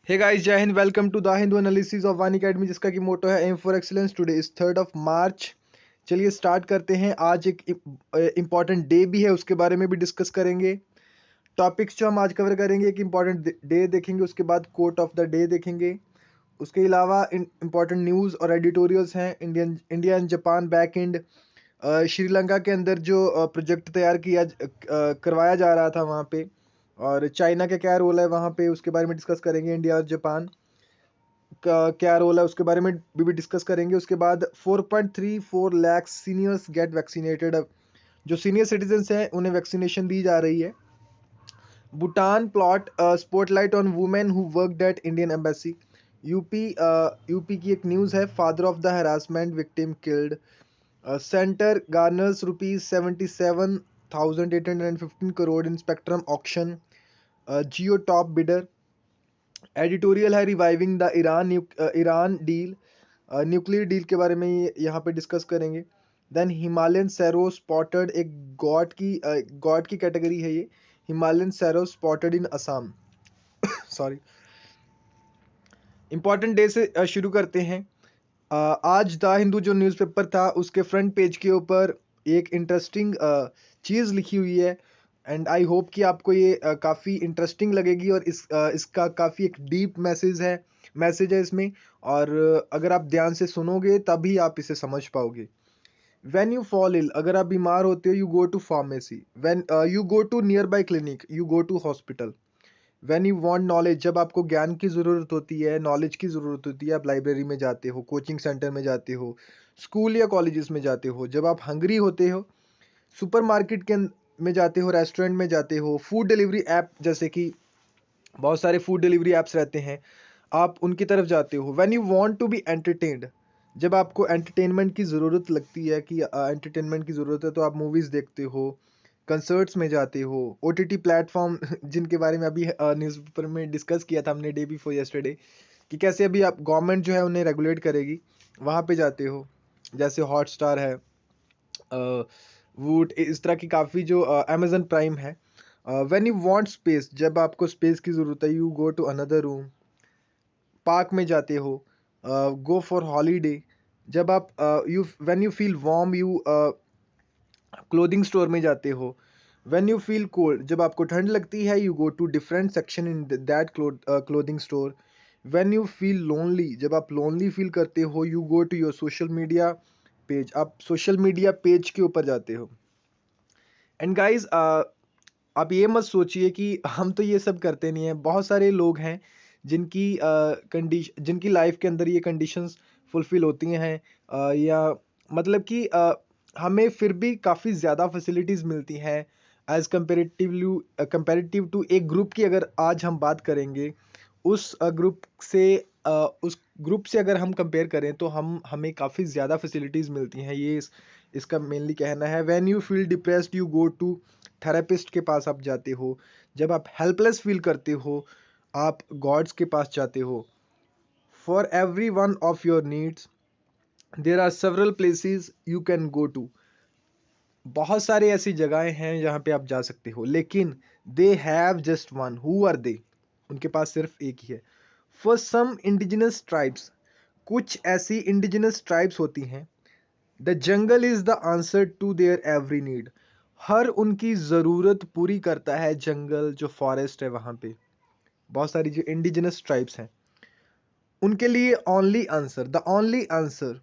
Hey guys, Jai Hind. Welcome to the Hindu analysis of Vani academy, जिसका कि motto है aim for excellence. Today is 3 March. चलिए start करते हैं। आज एक इम्पॉर्टेंट डे भी है, उसके बारे में भी डिस्कस करेंगे। टॉपिक्स जो हम आज कवर करेंगे, एक इम्पॉर्टेंट डे देखेंगे, उसके बाद कोट ऑफ द डे देखेंगे। उसके अलावा इम्पॉर्टेंट न्यूज़ और एडिटोरियल्स हैं। India and Japan back and Sri Lanka के अंदर जो प्रोजेक्ट तैयार करवाया जा रहा था वहाँ पे, और चाइना का क्या रोल है वहाँ पे, उसके बारे में डिस्कस करेंगे। इंडिया और जापान का क्या रोल है उसके बारे में भी डिस्कस करेंगे। उसके बाद 4.34 लाख सीनियर्स गेट वैक्सीनेटेड। जो सीनियर सिटीजन्स हैं उन्हें वैक्सीनेशन दी जा रही है। Bhutan plot spotlight on women who worked at Indian embassy. UP UP की एक न्यूज़ है, father of the harassment victim killed. Centre garners ₹77,815 in spectrum auction. Jio top bidder. Editorial है, reviving the Iran deal. Nuclear deal के बारे में यहाँ पे discuss करेंगे। देन हिमालयन सैरो स्पॉटेड, एक गॉड की कैटेगरी है ये। Himalayan serow spotted in Assam. Sorry. Important day से शुरू करते हैं। आज द हिंदू जो न्यूज़पेपर था, उसके फ्रंट पेज के ऊपर एक इंटरेस्टिंग चीज़ लिखी हुई है। एंड आई होप कि आपको ये काफ़ी इंटरेस्टिंग लगेगी, और इसका काफ़ी एक डीप मैसेज है इसमें। और अगर आप ध्यान से सुनोगे तभी आप इसे समझ पाओगे। व्हेन यू फॉल इल, अगर आप बीमार होते हो, you go to pharmacy. When you go to nearby clinic, you go to hospital. When you want knowledge, जब आपको ज्ञान की ज़रूरत होती है, नॉलेज की ज़रूरत होती है, आप लाइब्रेरी में जाते हो, कोचिंग सेंटर में जाते हो, स्कूल या कॉलेजेस में जाते हो। जब आप हंग्री होते हो, सुपरमार्केट में जाते हो, रेस्टोरेंट में जाते हो, फूड डिलीवरी ऐप, जैसे कि बहुत सारे फूड डिलीवरी ऐप्स रहते हैं, आप उनकी तरफ जाते हो। When you want to be entertained, जब आपको एंटरटेनमेंट की ज़रूरत लगती है कि एंटरटेनमेंट की ज़रूरत है, तो आप मूवीज़ देखते हो, कंसर्ट्स में जाते हो, ओटीटी प्लेटफॉर्म जिनके बारे में अभी न्यूज़पेपर में डिस्कस किया था हमने डे बिफोर यस्टरडे, कि कैसे अभी आप गवर्नमेंट जो है उन्हें रेगुलेट करेगी, वहाँ पे जाते हो। जैसे हॉटस्टार है, वूट, इस तरह की काफ़ी जो अमेजन प्राइम है। व्हेन यू वांट स्पेस, जब आपको स्पेस की ज़रूरत है, you go to another room. Park में जाते हो, गो फॉर हॉलीडे। जब आप you when you feel warm, you clothing store में जाते हो। व्हेन यू फील कोल्ड, जब आपको ठंड लगती है, you go to different section in that clothing store. When you feel lonely, जब आप लोनली फील करते हो, you go to your social media page, आप सोशल मीडिया पेज के ऊपर जाते हो। एंड गाइज, आप ये मत सोचिए कि हम तो ये सब करते नहीं हैं। बहुत सारे लोग हैं जिनकी लाइफ के अंदर ये कंडीशंस फुलफिल होती हैं, या मतलब कि हमें फिर भी काफ़ी ज़्यादा फैसिलिटीज़ मिलती हैं एज कंपेरेटिव टू एक ग्रुप की। अगर आज हम बात करेंगे उस ग्रुप से अगर हम कंपेयर करें, तो हमें काफ़ी ज़्यादा फैसिलिटीज़ मिलती हैं। इसका मेनली कहना है। When you feel depressed, you go to therapist के पास आप जाते हो। जब आप हेल्पलेस फील करते हो, आप गॉड्स के पास जाते हो। For every one of your needs there are several places you can go to. बहुत सारे ऐसी जगहें हैं जहाँ पे आप जा सकते हो, लेकिन they have just one. Who are they? उनके पास सिर्फ एक ही है। फॉर सम इंडिजिनस ट्राइब्स, कुछ ऐसी इंडिजिनस ट्राइब्स होती हैं, the jungle is the answer to their every need. हर उनकी ज़रूरत पूरी करता है जंगल, जो फॉरेस्ट है वहाँ पे। बहुत सारी जो इंडिजिनस ट्राइब्स हैं, उनके लिए ओनली आंसर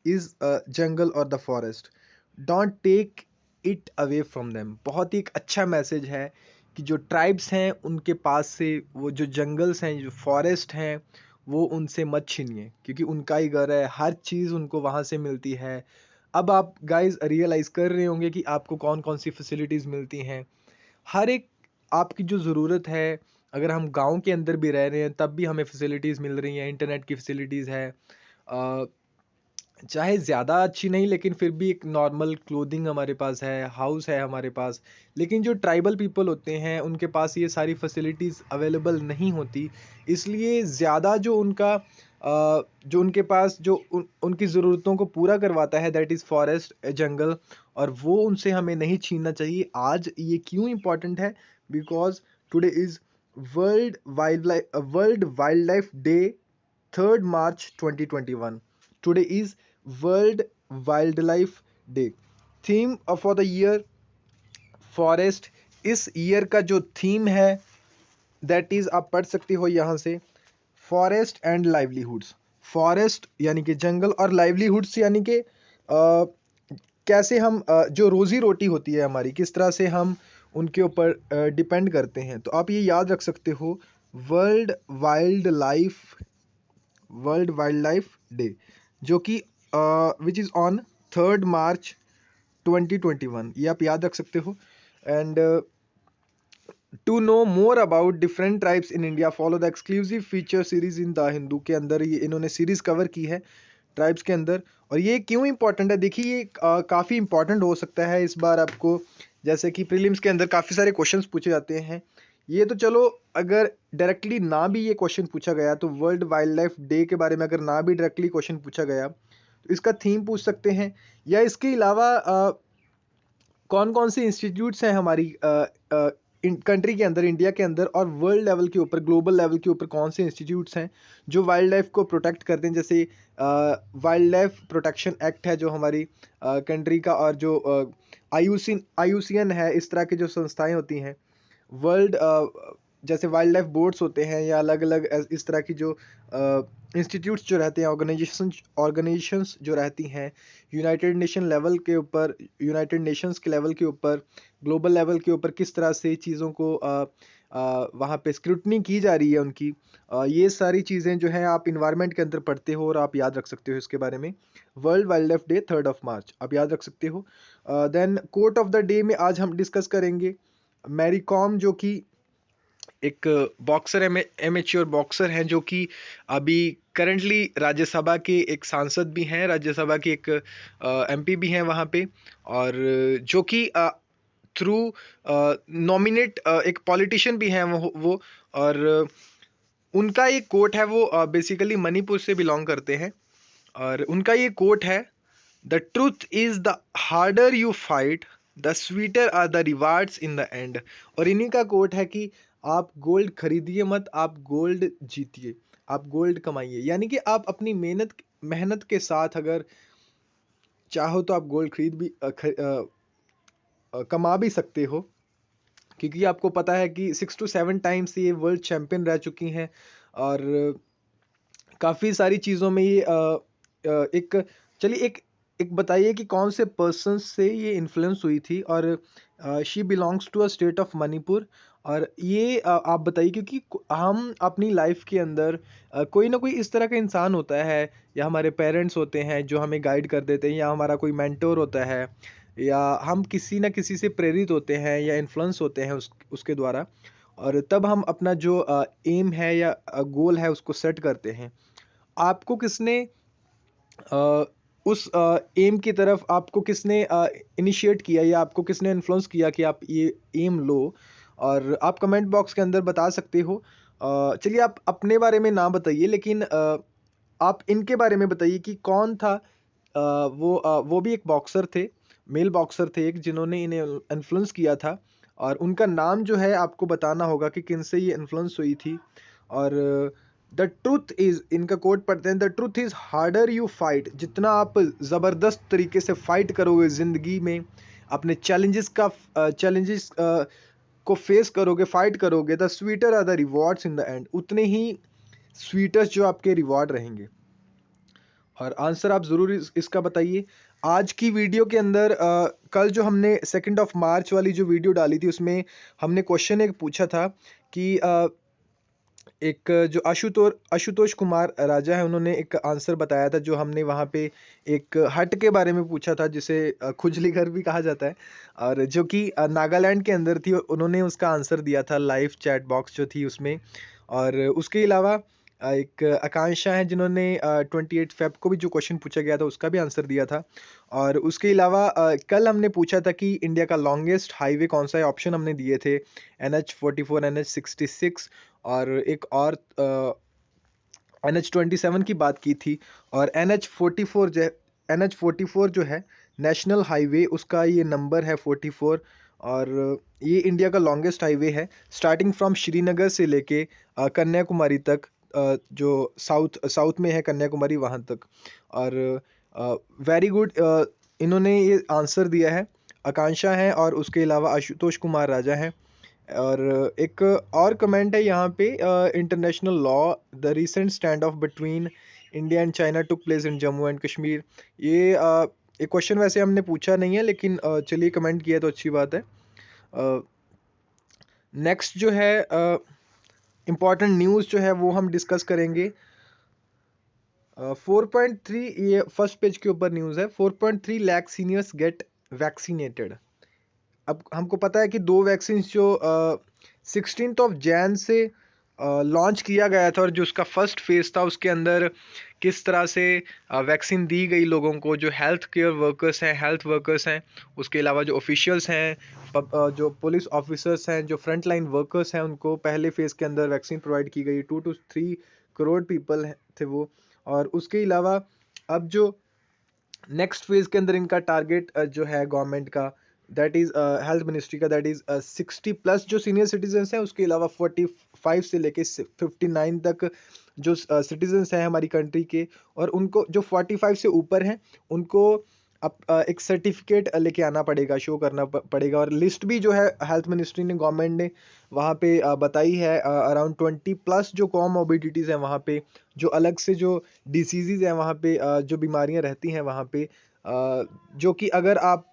इज जंगल और the forest. Don't take it away from them. बहुत ही एक अच्छा मैसेज है कि जो ट्राइब्स हैं उनके पास से वो जो जंगल्स हैं, जो फॉरेस्ट हैं, वो उनसे मत छीनिए, क्योंकि उनका ही घर है। हर चीज़ उनको वहाँ से मिलती है। अब आप गाइज रियलाइज़ कर रहे होंगे कि आपको कौन कौन सी फैसिलिटीज़ मिलती हैं। हर एक आपकी जो ज़रूरत है, अगर हम गांव के अंदर भी रह रहे हैं तब भी हमें फैसिलिटीज़ मिल रही हैं। इंटरनेट की फैसिलिटीज़ है, चाहे ज़्यादा अच्छी नहीं, लेकिन फिर भी एक नॉर्मल क्लोथिंग हमारे पास है, हाउस है हमारे पास। लेकिन जो ट्राइबल पीपल होते हैं उनके पास ये सारी फैसिलिटीज़ अवेलेबल नहीं होती। इसलिए ज़्यादा जो उनके पास उनकी ज़रूरतों को पूरा करवाता है, दैट इज़ फॉरेस्ट, जंगल। और वो उनसे हमें नहीं छीनना चाहिए। आज ये क्यों इम्पोर्टेंट है? Because today is world Wildlife Day 3rd March 2021. Today is World Wildlife Day. Theme for the year forest. इस ईयर का जो थीम है दैट इज, आप पढ़ सकते हो यहाँ से, फॉरेस्ट एंड लाइवलीहुड्स. फॉरेस्ट यानी कि जंगल, और लाइवलीहुड्स यानी कि कैसे हम जो रोजी रोटी होती है हमारी, किस तरह से हम उनके ऊपर डिपेंड करते हैं. तो आप ये याद रख सकते हो, वर्ल्ड वाइल्ड लाइफ डे, जो कि which is on 3rd March 2021. ये आप याद रख सकते हो. And to know more about different tribes in India, follow the exclusive feature series in the Hindu के अंदर ये इन्होंने सीरीज कवर की है ट्राइब्स के अंदर. और ये क्यों इंपॉर्टेंट है, देखिए ये काफ़ी इंपॉर्टेंट हो सकता है इस बार आपको, जैसे कि प्रीलिम्स के अंदर काफ़ी सारे क्वेश्चंस पूछे जाते हैं. ये तो चलो, अगर डायरेक्टली ना भी ये क्वेश्चन पूछा गया, तो वर्ल्ड वाइल्ड लाइफ डे के बारे में अगर ना भी डायरेक्टली क्वेश्चन पूछा गया, तो इसका थीम पूछ सकते हैं. या इसके अलावा कौन कौन से इंस्टीट्यूट्स हैं हमारी कंट्री के अंदर, इंडिया के अंदर, और वर्ल्ड लेवल के ऊपर, ग्लोबल लेवल के ऊपर कौन से इंस्टीट्यूट्स हैं जो वाइल्ड लाइफ को प्रोटेक्ट करते हैं. जैसे वाइल्ड लाइफ प्रोटेक्शन एक्ट है जो हमारी कंट्री का, और जो IUCN है, इस तरह की जो संस्थाएं होती हैं, वर्ल्ड जैसे वाइल्ड लाइफ बोर्ड्स होते हैं, या अलग अलग इस तरह की जो इंस्टीट्यूट्स जो रहते हैं, ऑर्गेनाइजेशंस जो रहती हैं, यूनाइटेड नेशंस के लेवल के ऊपर, ग्लोबल लेवल के ऊपर किस तरह से चीज़ों को वहाँ पे स्क्रूटनी की जा रही है उनकी. ये सारी चीज़ें जो हैं आप इन्वायरमेंट के अंदर पढ़ते हो और आप याद रख सकते हो इसके बारे में. World Wildlife Day 3rd March आप याद रख सकते हो. Then quote of the day में आज हम डिस्कस करेंगे मैरी कॉम, जो कि एक बॉक्सर है, एमेच्योर बॉक्सर हैं, जो कि अभी करंटली राज्यसभा के एक सांसद भी हैं, राज्यसभा की एक MP भी हैं वहाँ पे, और जो कि थ्रू नॉमिनेट एक पॉलिटिशियन भी हैं वो. और उनका एक कोट है, वो बेसिकली मणिपुर से बिलोंग करते हैं, और उनका ये कोट है, the truth is the harder you fight the sweeter are the rewards in the end. और इन्हीं का कोट है कि आप गोल्ड खरीदिए मत, आप गोल्ड जीतिए, आप गोल्ड कमाइए. यानी कि आप अपनी मेहनत के साथ अगर चाहो तो आप गोल्ड कमा भी सकते हो, क्योंकि आपको पता है कि 6 to 7 टाइम्स ये वर्ल्ड चैंपियन रह चुकी हैं, और काफ़ी सारी चीज़ों में ये एक, चलिए एक बताइए कि कौन से पर्सन से ये इन्फ्लुएंस हुई थी. और she belongs to a state of Manipur. और ये आप बताइए, क्योंकि हम अपनी लाइफ के अंदर कोई ना कोई इस तरह का इंसान होता है, या हमारे पेरेंट्स होते हैं जो हमें गाइड कर देते हैं, या हमारा कोई मेंटोर होता है, या हम किसी ना किसी से प्रेरित होते हैं या इन्फ्लुएंस होते हैं उसके द्वारा, और तब हम अपना जो एम है या गोल है उसको सेट करते हैं. आपको किसने उस एम की तरफ, आपको किसने इनिशिएट किया, या आपको किसने इन्फ्लुएंस किया कि आप ये एम लो, और आप कमेंट बॉक्स के अंदर बता सकते हो. चलिए, आप अपने बारे में ना बताइए, लेकिन आप इनके बारे में बताइए कि कौन था. वो भी एक बॉक्सर थे, मेल बॉक्सर थे एक, जिन्होंने इन्हें इन्फ्लुएंस किया था, और उनका नाम जो है आपको बताना होगा कि किन से ये इन्फ्लुएंस हुई थी. और द ट्रूथ इज, इनका कोट पढ़ते हैं, the truth is harder you fight. जितना आप ज़बरदस्त तरीके से फाइट करोगे ज़िंदगी में, अपने चैलेंजेस को फेस करोगे, फाइट करोगे, the sweeter are the rewards in the end. उतने ही स्वीटर जो आपके रिवॉर्ड रहेंगे. और आंसर आप ज़रूर इसका बताइए. आज की वीडियो के अंदर कल जो हमने 2 मार्च वाली जो वीडियो डाली थी, उसमें हमने क्वेश्चन एक पूछा था कि एक जो आशुतोष कुमार राजा है, उन्होंने एक आंसर बताया था, जो हमने वहाँ पे एक हट के बारे में पूछा था, जिसे खुजली घर भी कहा जाता है, और जो कि नागालैंड के अंदर थी. उन्होंने उसका आंसर दिया था लाइव चैट बॉक्स जो थी उसमें. और उसके अलावा एक आकांक्षा है, जिन्होंने 28 फेब को भी जो क्वेश्चन पूछा गया था उसका भी आंसर दिया था. और उसके अलावा कल हमने पूछा था कि इंडिया का लॉन्गेस्ट हाईवे कौन सा है. ऑप्शन हमने दिए थे NH44, NH66, और एक और NH27 की बात की थी. और NH44 जो है नेशनल हाईवे, उसका ये नंबर है 44. और ये इंडिया का लॉन्गेस्ट हाईवे है, स्टार्टिंग फ्रॉम श्रीनगर से लेके कन्याकुमारी तक, जो साउथ में है कन्याकुमारी वहाँ तक। और वेरी गुड, इन्होंने ये आंसर दिया है, आकांक्षा है और उसके अलावा आशुतोष कुमार राजा हैं। और एक और कमेंट है यहाँ पे, international law, the recent stand of between India and China took place in Jammu and Kashmir. ये एक क्वेश्चन वैसे हमने पूछा नहीं है, लेकिन चलिए कमेंट किया तो अच्छी बात है। नेक्स्ट जो है इम्पॉर्टेंट न्यूज़ जो है वो हम डिस्कस करेंगे। 4.3, ये फर्स्ट पेज के ऊपर न्यूज़ है, 4.3 लाख सीनियर्स गेट वैक्सीनेटेड। अब हमको पता है कि 2 वैक्सीन जो 16th ऑफ जैन से लॉन्च किया गया था, और जो उसका फर्स्ट फेज था उसके अंदर किस तरह से वैक्सीन दी गई लोगों को, जो हेल्थ केयर वर्कर्स हैं, हेल्थ वर्कर्स हैं, उसके अलावा जो ऑफिशियल्स हैं, जो पुलिस ऑफिसर्स हैं, जो फ्रंट लाइन वर्कर्स हैं, उनको पहले फेज के अंदर वैक्सीन प्रोवाइड की गई। 2 to 3 करोड़ पीपल थे वो। और उसके अलावा अब जो नेक्स्ट फेज के अंदर इनका टारगेट जो है गवर्नमेंट का, दैट इज हेल्थ मिनिस्ट्री का, दैट इज 60 प्लस जो सीनियर सिटीजन्स हैं, उसके अलावा 45 से लेके 59 तक जो सिटीजन्स हैं हमारी कंट्री के, और उनको जो 45 से ऊपर हैं उनको अब एक सर्टिफिकेट लेके आना पड़ेगा, शो करना पड़ेगा। और लिस्ट भी जो है हेल्थ मिनिस्ट्री ने, गवर्नमेंट ने वहाँ पे बताई है, अराउंड 20 प्लस जो कॉमोर्बिडिटीज़ हैं वहाँ पे, जो अलग से जो डिसीज़ हैं वहाँ पे, जो बीमारियाँ रहती हैं वहाँ पे, जो कि अगर आप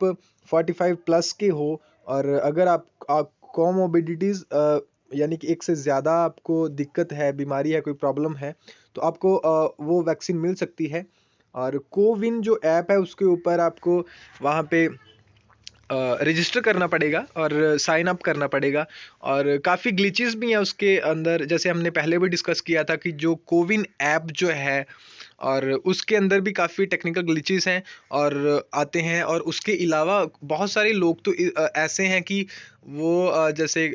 45 प्लस के हो, और अगर आप कॉमोर्बिडिटीज़ यानी कि एक से ज़्यादा आपको दिक्कत है, बीमारी है, कोई प्रॉब्लम है, तो आपको वो वैक्सीन मिल सकती है। और कोविन जो ऐप है उसके ऊपर आपको वहाँ पे रजिस्टर करना पड़ेगा और साइन अप करना पड़ेगा। और काफ़ी ग्लिचेस भी हैं उसके अंदर, जैसे हमने पहले भी डिस्कस किया था कि जो कोविन ऐप जो है, और उसके अंदर भी काफ़ी टेक्निकल ग्लिचेस हैं और आते हैं। और उसके अलावा बहुत सारे लोग तो ऐसे हैं कि वो जैसे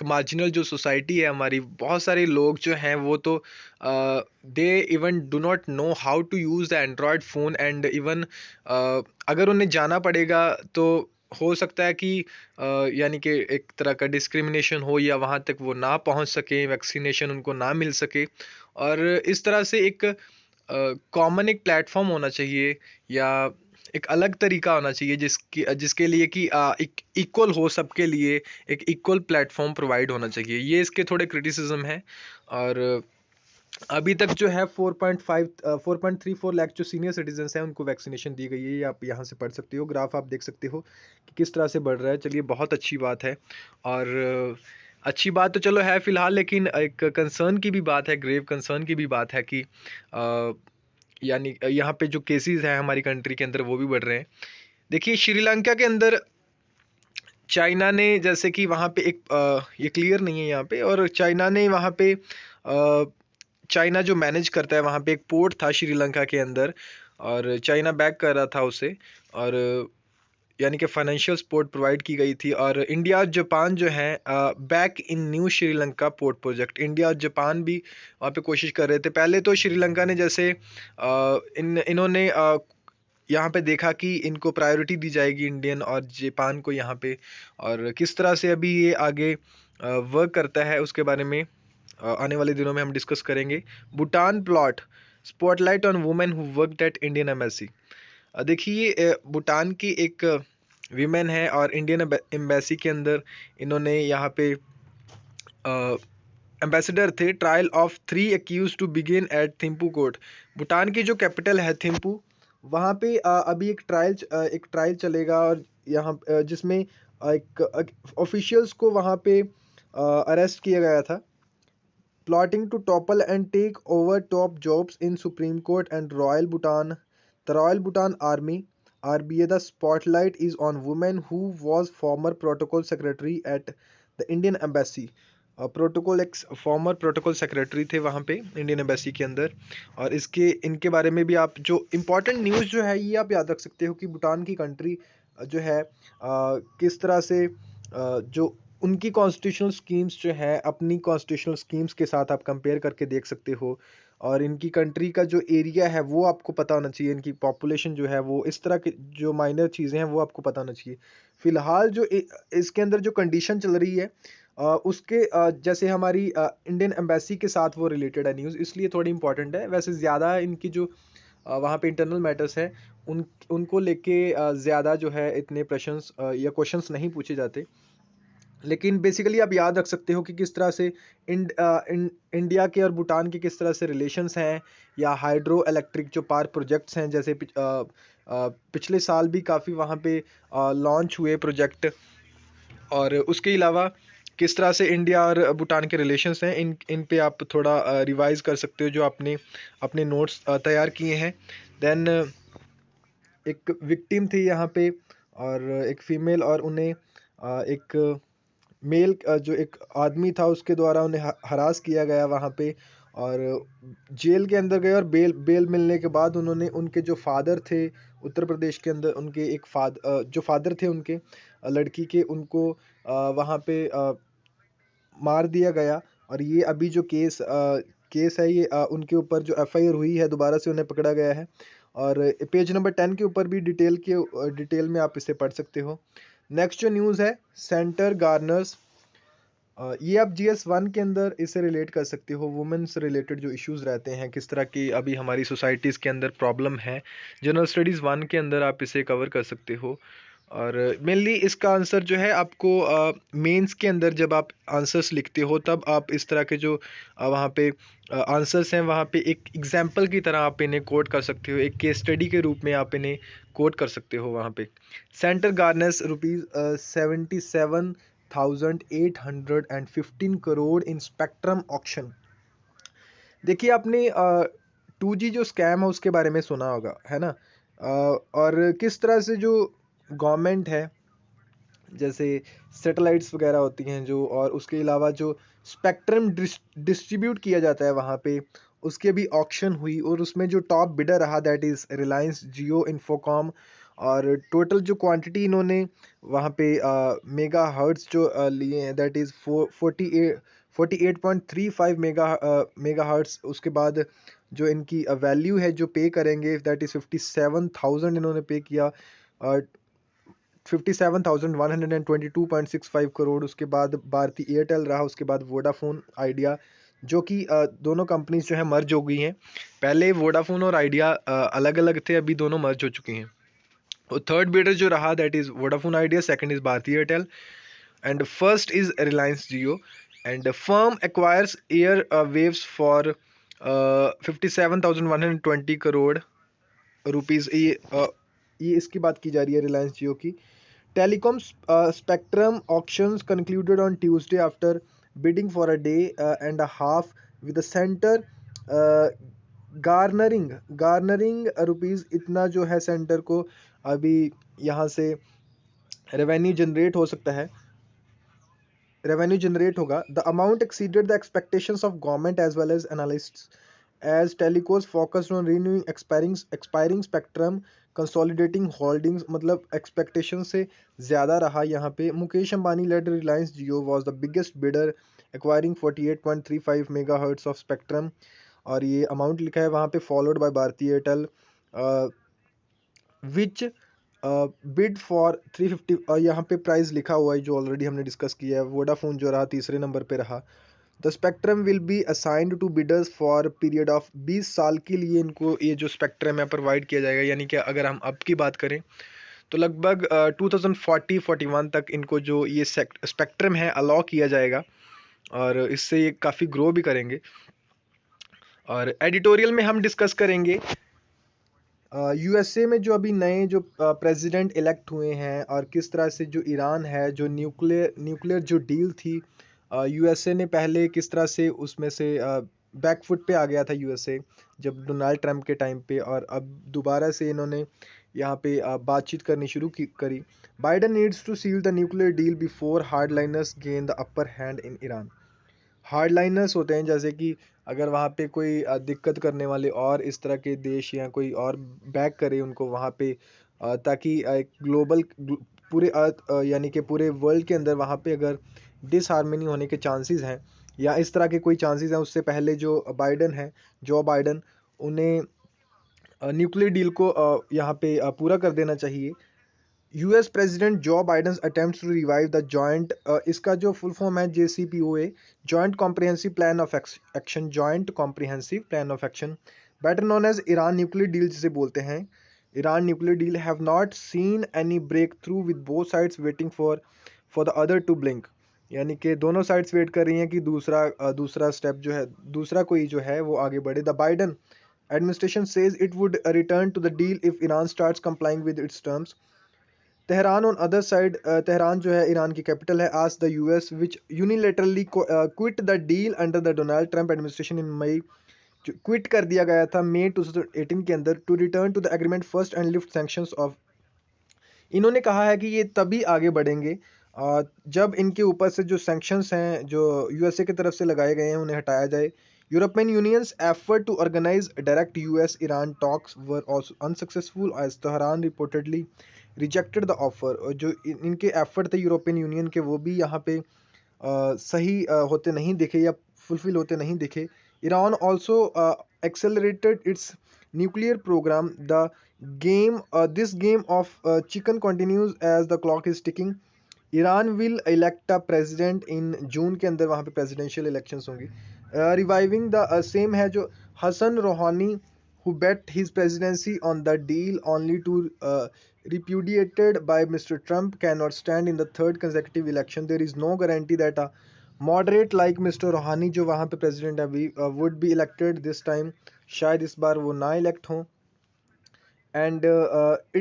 मार्जिनल जो सोसाइटी है हमारी, बहुत सारे लोग जो हैं वो तो they even do not know how to use the Android phone, and even अगर उन्हें जाना पड़ेगा तो हो सकता है कि यानी कि एक तरह का डिस्क्रिमिनेशन हो, या वहाँ तक वो ना पहुँच सके, वैक्सीनेशन उनको ना मिल सके। और इस तरह से एक कॉमन एक प्लेटफॉर्म होना चाहिए, या एक अलग तरीका होना चाहिए जिसके लिए कि एक इक्वल हो सबके लिए, एक इक्वल प्लेटफॉर्म प्रोवाइड होना चाहिए। ये इसके थोड़े क्रिटिसिज्म है। और अभी तक जो है 4.34 लाख जो सीनियर सिटीजन्स हैं उनको वैक्सीनेशन दी गई है। ये आप यहाँ से पढ़ सकते हो, ग्राफ आप देख सकते हो कि किस तरह से बढ़ रहा है। चलिए, बहुत अच्छी बात है। और अच्छी बात तो चलो है फिलहाल, लेकिन एक कंसर्न की भी बात है, ग्रेव कंसर्न की भी बात है कि यानी यहाँ पे जो केसेस हैं हमारी कंट्री के अंदर वो भी बढ़ रहे हैं। देखिए, श्रीलंका के अंदर चाइना ने, जैसे कि वहाँ पे एक ये क्लियर नहीं है यहाँ पे, और चाइना ने वहाँ पे चाइना जो मैनेज करता है वहाँ पे एक पोर्ट था श्रीलंका के अंदर, और चाइना बैक कर रहा था उसे, और यानी कि फाइनेंशियल सपोर्ट प्रोवाइड की गई थी। और इंडिया और जापान जो है back in new Sri Lanka port project, India और जापान भी वहाँ पे कोशिश कर रहे थे। पहले तो श्रीलंका ने जैसे इन्होंने यहाँ पे देखा कि इनको प्रायोरिटी दी जाएगी इंडियन और जापान को यहाँ पे, और किस तरह से अभी ये आगे वर्क करता है उसके बारे में आने वाले दिनों में हम डिस्कस करेंगे। Bhutan plot spotlight on women who worked at Indian embassy. देखिए, भूटान की एक वीमेन है और इंडियन एम्बेसी के अंदर इन्होंने यहाँ पे एम्बेसडर थे। Trial of 3 accused to begin at Thimphu court. Bhutan की जो कैपिटल है थिम्पू, वहाँ पे अभी एक ट्रायल चलेगा, और यहाँ जिसमें एक ऑफिशियल्स को वहाँ पे अरेस्ट किया गया था, plotting to topple and take over top jobs in Supreme Court and Royal Bhutan. The Royal Bhutan Army RBA. The spotlight is on woman who was former protocol secretary at the Indian Embassy. Protocol एक farmer protocol secretary थे वहाँ पे Indian embassy के अंदर। और इनके बारे में भी आप जो इम्पोर्टेंट न्यूज़ जो है ये आप याद रख सकते हो कि भूटान की कंट्री जो है किस तरह से जो उनकी कॉन्स्टिट्यूशनल स्कीम्स जो है अपनी कॉन्स्टिट्यूशनल स्कीम्स के साथ आप कंपेयर करके देख सकते हो। और इनकी कंट्री का जो एरिया है वो आपको पता होना चाहिए, इनकी पॉपुलेशन जो है वो, इस तरह की जो माइनर चीज़ें हैं वो आपको पता होना चाहिए। फिलहाल जो इसके अंदर जो कंडीशन चल रही है उसके जैसे हमारी इंडियन एम्बेसी के साथ वो रिलेटेड है न्यूज़, इसलिए थोड़ी इंपॉर्टेंट है। वैसे ज़्यादा इनकी जो वहाँ पे इंटरनल मैटर्स हैं उनको लेके ज़्यादा जो है इतने प्रश्न या क्वेश्चंस नहीं पूछे जाते। लेकिन बेसिकली आप याद रख सकते हो कि किस तरह से इंडिया के और भूटान के किस तरह से रिलेशंस हैं, या हाइड्रो इलेक्ट्रिक जो पावर प्रोजेक्ट्स हैं, जैसे पिछले साल भी काफ़ी वहाँ पे लॉन्च हुए प्रोजेक्ट। और उसके अलावा किस तरह से इंडिया और भूटान के रिलेशंस हैं, इन पे आप थोड़ा रिवाइज कर सकते हो जो आपने अपने नोट्स तैयार किए हैं। देन एक विक्टिम थी यहाँ पे और एक फीमेल, और उन्हें एक मेल जो एक आदमी था उसके द्वारा उन्हें हरास किया गया वहाँ पे। और जेल के अंदर गए और बेल बेल मिलने के बाद उन्होंने उनके जो फादर थे उत्तर प्रदेश के अंदर, उनके एक जो फादर थे उनके लड़की के, उनको वहाँ पे मार दिया गया। और ये अभी जो केस है ये उनके ऊपर जो एफआईआर हुई है दोबारा से उन्हें पकड़ा गया है। और पेज नंबर 10 के ऊपर भी डिटेल में आप इसे पढ़ सकते हो। नेक्स्ट जो न्यूज़ है, सेंटर गार्नर्स, ये आप GS1 के अंदर इसे रिलेट कर सकते हो। वुमेन से रिलेटेड जो इश्यूज रहते हैं, किस तरह की अभी हमारी सोसाइटीज़ के अंदर प्रॉब्लम है, जनरल स्टडीज़ 1 के अंदर आप इसे कवर कर सकते हो। और मेनली इसका आंसर जो है आपको मेंस के अंदर जब आप आंसर्स लिखते हो तब आप इस तरह के जो वहाँ पे आंसर्स हैं वहाँ पे एक एग्जाम्पल की तरह आप इन्हें कोट कर सकते हो, एक केस स्टडी के रूप में आप इन्हें कोट कर सकते हो वहाँ पे। सेंटर गार्नर्स ₹77,815 करोड़ इन स्पेक्ट्रम ऑक्शन। देखिए आपने 2G जो स्कैम है उसके बारे में सुना होगा, है ना? और किस तरह से जो गवर्नमेंट है, जैसे सैटेलाइट्स वगैरह होती हैं जो, और उसके अलावा जो स्पेक्ट्रम डिस्ट्रीब्यूट किया जाता है वहाँ पे, उसके भी ऑक्शन हुई और उसमें जो टॉप बिडर रहा that is Reliance Jio Infocom. और टोटल जो क्वांटिटी इन्होंने वहाँ पे मेगा हर्ट्स जो लिए हैं दैट इज़ 48.35 मेगा हर्ट्स। उसके बाद जो इनकी वैल्यू है जो पे करेंगे दैट इज़ 57,000 इन्होंने पे किया, 57,122.65 करोड़। उसके बाद भारती एयरटेल रहा, उसके बाद वोडाफोन आइडिया, जो कि दोनों कंपनीज जो है मर्ज हो गई हैं। पहले वोडाफोन और आइडिया अलग अलग थे, अभी दोनों मर्ज हो चुकी हैं। और थर्ड बिडर जो रहा that is Vodafone Idea, second is Bharti Airtel, and first is Reliance Jio. And firm acquires airwaves for 57,120 crore rupees. ये इसकी बात की जा रही है रिलायंस जियो की। Telecom spectrum auctions concluded on Tuesday after bidding for a day and a half, with the center uh, garnering rupees इतना जो है सेंटर को अभी यहाँ से रेवेन्यू जनरेट हो सकता है, रेवेन्यू जनरेट होगा। The amount exceeded the expectations of government as well as analysts as telecos focused on renewing expiring spectrum, consolidating holdings। मतलब एक्सपेक्टेशन से ज़्यादा रहा यहाँ पे। Mukesh Ambani led Reliance Jio was the biggest bidder, acquiring 48.35 megahertz of spectrum. और ये amount लिखा है वहाँ पे, followed by Bharti Airtel which bid for 350। यहाँ पे प्राइस लिखा हुआ है जो ऑलरेडी हमने डिस्कस किया है। वोडाफोन जो रहा तीसरे नंबर पे रहा। The spectrum will be assigned to bidders for period of 20 साल के लिए इनको ये जो स्पेक्ट्रम है प्रोवाइड किया जाएगा। यानी कि अगर हम अब की बात करें तो लगभग 2040-41 तक इनको जो ये स्पेक्ट्रम है अलाउ किया जाएगा, और इससे ये काफ़ी ग्रो भी करेंगे। और एडिटोरियल में हम डिस्कस करेंगे यूएसए में जो अभी नए जो प्रेसिडेंट इलेक्ट हुए हैं, और किस तरह से जो ईरान है जो न्यूक्लियर जो डील थी, यूएसए ने पहले किस तरह से उसमें से बैकफुट पे आ गया था यूएसए जब डोनाल्ड ट्रंप के टाइम पे, और अब दोबारा से इन्होंने यहाँ पे बातचीत करनी शुरू करी। Biden needs to seal the nuclear deal before hardliners gain the upper hand in Iran. Hardliners होते हैं जैसे कि अगर वहाँ पे कोई दिक्कत करने वाले और इस तरह के देश या कोई और बैक करे उनको वहाँ पे, ताकि एक ग्लोबल पूरे अर्थ यानी कि पूरे वर्ल्ड के अंदर वहाँ पे अगर डिसहार्मनी होने के चांसेस हैं या इस तरह के कोई चांसेस हैं, उससे पहले जो बाइडन है, जो बाइडन, उन्हें न्यूक्लियर डील को यहाँ पे पूरा कर देना चाहिए। US president Joe Biden's attempts to revive the joint, इसका जो फुल फॉर्म है JCPOA, joint comprehensive plan of action, joint comprehensive plan of action, better known as Iran nuclear deal जिसे बोलते हैं। Iran nuclear deal have not seen any breakthrough with both sides waiting for the other to blink. यानी कि दोनों sides wait कर रही हैं कि दूसरा स्टेप जो है, दूसरा कोई जो है वो आगे बढ़े। The Biden administration says it would return to the deal if Iran starts complying with its terms. Tehran on other side, Tehran जो है ईरान की कैपिटल है, asked the US which unilaterally quit the deal under the Donald Trump administration in May, जो quit कर दिया गया था मई 2018 के अंदर, to return to the agreement first and lift sanctions of। इन्होंने कहा है कि ये तभी आगे बढ़ेंगे जब इनके ऊपर से जो सैंक्शंस हैं जो यूएसए की तरफ से लगाए गए हैं उन्हें हटाया जाए। European Union's effort to organise direct US Iran talks were also unsuccessful as Tehran reportedly rejected the offer. और जो इनके एफर्ट थे यूरोपियन यूनियन के, वो भी यहाँ पे सही होते नहीं दिखे या फुलफिल होते नहीं दिखे। Iran also accelerated its nuclear programme. The game this game of chicken continues as the clock is ticking. Iran will elect a president in June के अंदर, वहाँ पे प्रेसिडेंशियल इलेक्शंस होंगी। रिवाइविंग द सेम है जो Hasan Rohani who bet his presidency on the deal only to repudiated by Mr. Trump cannot stand in the third consecutive election. There is no guarantee that a moderate like Mr. Rouhani जो वहाँ पे president है would be elected this time। शायद इस बार वो ना elect हों। And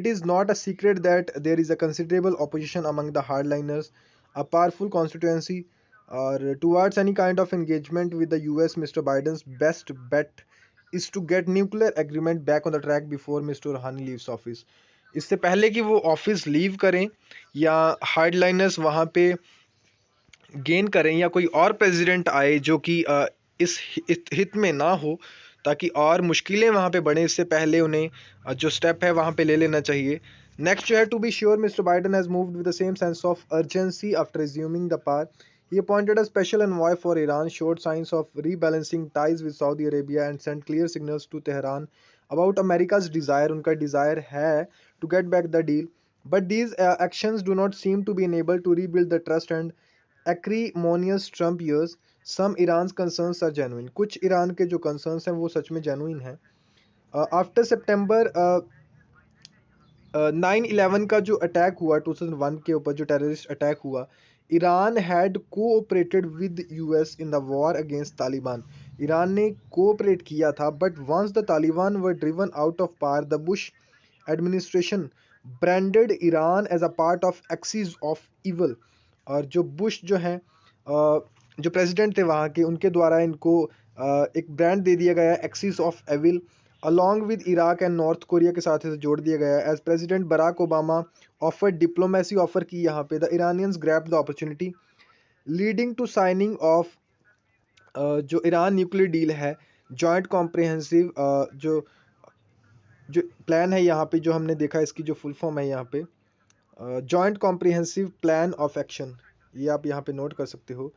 it is not a secret that there is a considerable opposition among the hardliners, a powerful constituency, or towards any kind of engagement with the US. Mr. Biden's best bet is to get nuclear agreement back on the track before Mr. Rouhani leaves office। इससे पहले कि वो office leave करें या हार्डलाइनर्स वहाँ पे gain करें या कोई और प्रेसिडेंट आए जो कि इस हित में ना हो, ताकि और मुश्किलें वहाँ पे बढ़ें, इससे पहले उन्हें जो स्टेप है वहाँ पे ले लेना चाहिए। नेक्स्ट जो है, to be sure mister Biden has moved with the same sense of urgency after resuming the power. He appointed a special envoy for Iran, showed signs of rebalancing ties with Saudi Arabia and sent clear signals to Tehran about America's desire। उनका desire है to get back the deal, but these actions do not seem to be able to rebuild the trust and acrimonious Trump years। Some Iran's concerns are genuine। कुछ Iran के जो concerns हैं वो सच में genuine हैं। After September 9/11 का जो attack हुआ 2001 के ऊपर, जो टेररिस्ट अटैक हुआ, Iran had cooperated with US in the war against Taliban. Iran ने कोऑपरेट किया था, but once the Taliban were driven out of power, the Bush administration branded Iran as a part of axis of evil. और जो Bush जो हैं, जो president थे वहाँ के, उनके द्वारा इनको एक ब्रांड दे दिया गया axis of evil, along with Iraq and North Korea के साथ इसे जोड़ दिया गया। As President Barack Obama offer diplomacy offer की यहाँ पे, the Iranians grab the opportunity leading to signing of जो ईरान न्यूक्लियर डील है, जॉइंट कॉम्प्रिहेंसिव जो जो प्लान है यहाँ पे, जो हमने देखा इसकी जो फुल फॉर्म है यहाँ पे, joint comprehensive plan of action, ये आप यहाँ पे नोट कर सकते हो।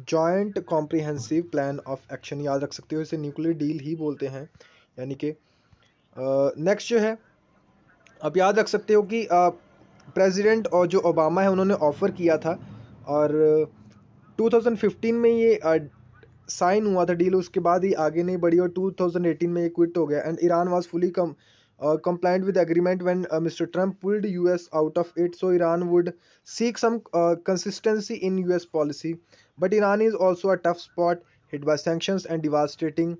Joint comprehensive plan of action याद रख सकते हो, इसे न्यूक्लियर डील ही बोलते हैं। यानी कि नेक्स्ट जो है, आप याद रख सकते हो कि प्रेसिडेंट और जो ओबामा है उन्होंने ऑफर किया था, और 2015 में ये साइन हुआ था डील, उसके बाद ही आगे नहीं बढ़ी और 2018 में ये क्विट हो गया। And Iran was fully compliant with the agreement when Mr. Trump pulled US out of it, so Iran would seek some consistency in US policy, but Iran is also a tough spot, hit by sanctions and devastating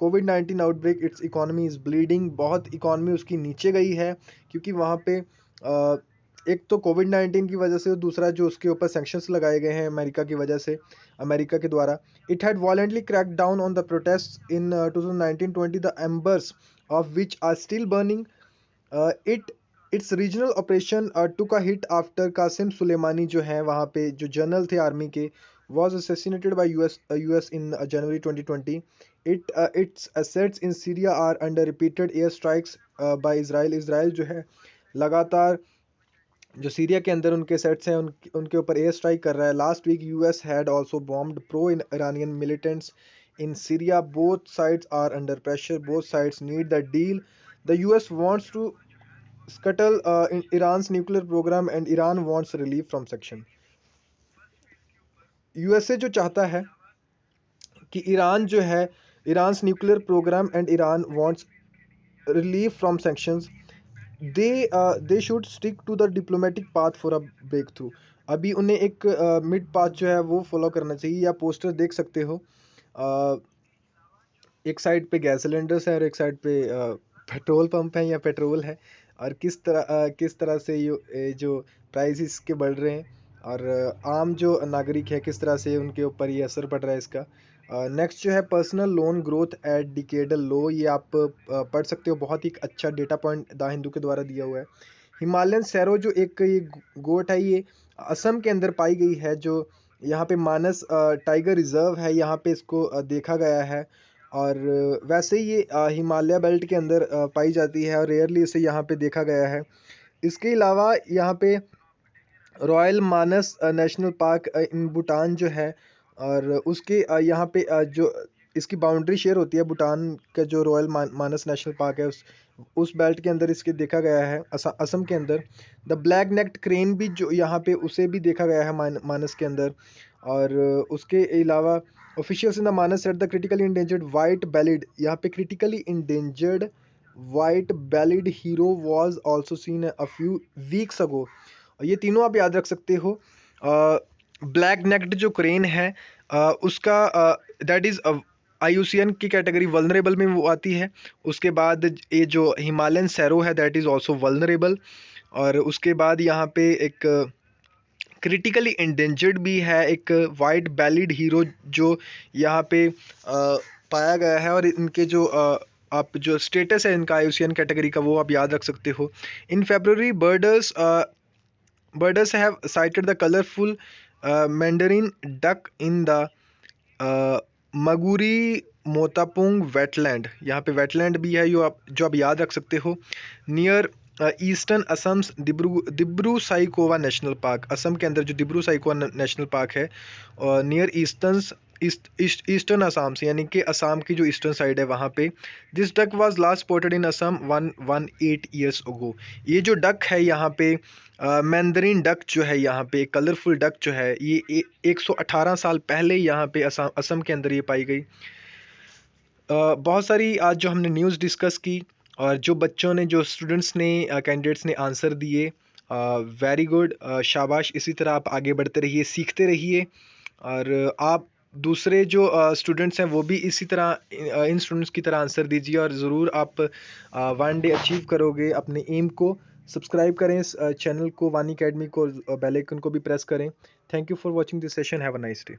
COVID-19 outbreak। its economy is bleeding। बहुत economy उसकी नीचे गई है, क्योंकि वहाँ पे एक तो कोविड-19 की वजह से, और दूसरा जो उसके ऊपर सैंक्शंस लगाए गए हैं अमेरिका की वजह से, अमेरिका के द्वारा। It had voluntarily crack down on the protest in 2019-20, the एम्बर्स of which are still burning। its regional operation took a hit after Qasim Soleimani जो है वहाँ पे जो जनरल थे आर्मी के, was assassinated by US in January 2020। its assets in Syria are under repeated air strikes by Israel। Israel जो है लगातार जो सीरिया के अंदर उनके सेट्स हैं उनके ऊपर एयर स्ट्राइक कर रहा है। Last week US had also bombed pro Iranian militants in Syria. Both sides are under pressure, both sides need the deal. The US wants to scuttle Iran's nuclear program and Iran wants relief from sanction। USA जो चाहता है कि Iran जो है, Iran nuclear programme and Iran wants relief from sanctions, they should stick to the diplomatic path for a breakthrough. अभी उन्हें एक mid path जो है वो फॉलो करना चाहिए। या पोस्टर देख सकते हो, एक साइड पे गैस सिलेंडर्स है और एक साइड पे पेट्रोल पंप है या पेट्रोल है, और किस तरह से जो प्राइसेस के बढ़ रहे हैं, और आम जो नागरिक है किस तरह से उनके ऊपर ये असर पड़ रहा है इसका। नेक्स्ट जो है personal loan growth at decadal low, ये आप पढ़ सकते हो, बहुत ही अच्छा डेटा पॉइंट द हिंदू के द्वारा दिया हुआ है। हिमालयन सैरो जो एक ये गोट है, ये असम के अंदर पाई गई है। जो यहाँ पे मानस टाइगर रिजर्व है, यहाँ पे इसको देखा गया है। और वैसे ही ये हिमालय बेल्ट के अंदर पाई जाती है और रेयरली इसे यहाँ पे देखा गया है। इसके अलावा यहाँ पे रॉयल मानस नेशनल पार्क इन भूटान जो है, और उसके यहाँ पे जो इसकी बाउंड्री शेयर होती है भूटान का, जो रॉयल मानस नेशनल पार्क है उस बेल्ट के अंदर इसके देखा गया है असम के अंदर। द ब्लैक नेक्ड क्रेन भी जो यहाँ पे उसे भी देखा गया है मानस के अंदर। और उसके अलावा officials in the Manas set the critically endangered white bellied, यहाँ पे critically endangered white bellied hero was also seen a few weeks ago. ये तीनों आप याद रख सकते हो। ब्लैक नेक्ड जो क्रेन है उसका दैट इज आईयूसीएन की कैटेगरी वल्नरेबल में वो आती है। उसके बाद ये जो हिमालयन सैरो है दैट इज आल्सो वल्नरेबल। और उसके बाद यहाँ पे एक क्रिटिकली इंडेंजर्ड भी है, एक वाइट बैलिड हीरो जो यहाँ पे पाया गया है। और इनके जो आप जो स्टेटस है इनका आईयूसीएन कैटेगरी का वो आप याद रख सकते हो। In February birders have sighted the colorful mandarin duck in the Maguri Motapung wetland, यहाँ पे वेटलैंड भी है जो आप याद रख सकते हो। Near eastern Assam Dibru Saikhowa national park, Assam के अंदर जो दिब्रू साइकोवा नेशनल पार्क है नियर ईस्टर्न असम से, यानी कि असम की जो ईस्टर्न साइड है वहाँ पे। This duck was last spotted in Assam 118 years ago. ये जो डक है यहाँ पे मैंदरीन डक जो है, यहाँ पे कलरफुल डक जो है, ये 118 साल पहले यहाँ पे असम के अंदर ये पाई गई। बहुत सारी आज जो हमने न्यूज़ डिस्कस की, और जो बच्चों ने, जो स्टूडेंट्स ने, कैंडिडेट्स ने आंसर दिए, वेरी गुड, शाबाश। इसी तरह आप आगे बढ़ते रहिए, सीखते रहिए, और आप दूसरे जो स्टूडेंट्स हैं वो भी इसी तरह इन स्टूडेंट्स की तरह आंसर दीजिए, और ज़रूर आप वन डे अचीव करोगे अपने एम को। सब्सक्राइब करें इस चैनल को, वानी अकेडमी को, बेल आइकन को भी प्रेस करें। Thank you for watching this session. Have a nice day.